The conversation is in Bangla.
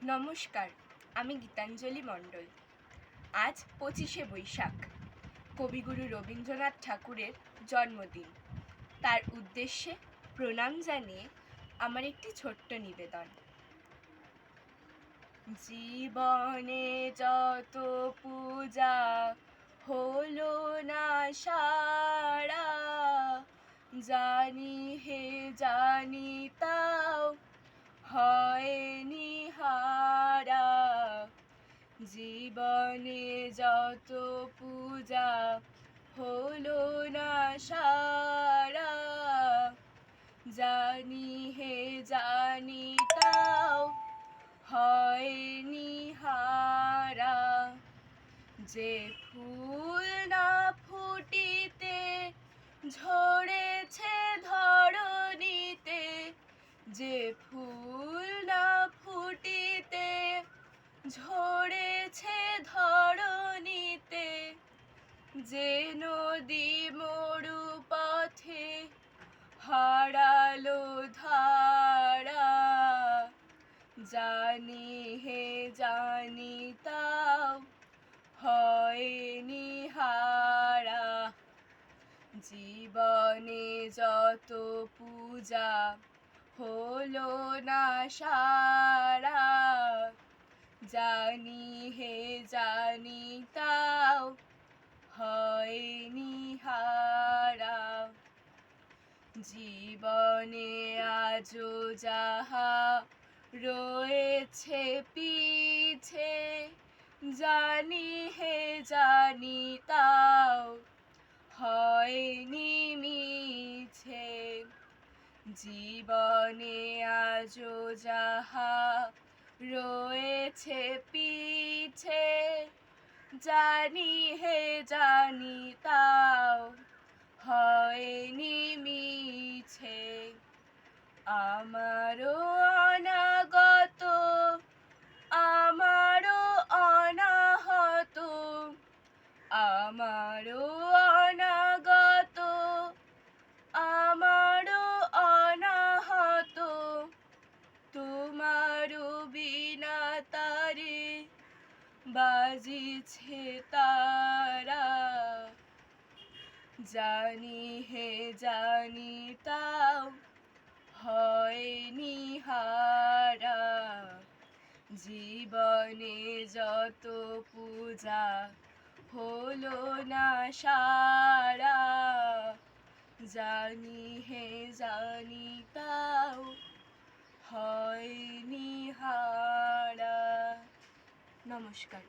নমস্কার, আমি গীতাঞ্জলি মণ্ডল। আজ 25শে বৈশাখ, কবিগুরু রবীন্দ্রনাথ ঠাকুরের জন্মদিন। তার উদ্দেশ্যে প্রণাম জানিয়ে আমার একটি ছোট্ট নিবেদন। জীবনে যত পূজা হলো না সারা, জানি হে জানি তাও হয়নি হারা। জীবনে যত পূজা হলো না সারা, জানি হে জানি তাও হয়নি হারা। যে ফুল না ফুটিতে ঝরেছে ধরণীতে, যে ফুল না ফুটিতে ঝরেছে ধরণীতে, যে নদী মরু পথে হারালো ধারা, জানি হে জানি তাও হয়নি হারা। জীবনে যত পূজা হলো না সারা, জানি হে জানি তাও হয়নি হারা। জীবনে আজও যাহা রয়েছে পিছে, জানি হে জানি তাও হয়নি মিছে। জীবনে আজও যাহা রয়েছে পিছে, জানি হে জানি তাও হয়নি মিছে। আমারও অনাগত, আমারও অনাহত, আমারও অনাগত, আমারও অনাহত, তোমারও বিনা তারে বাজিছে তারা, জানি হে জানি তাও হয়নি হারা। জীবনে যত পূজা হলো না সারা, জানি হে জানি তাও হয়নি হারা। নমস্কার।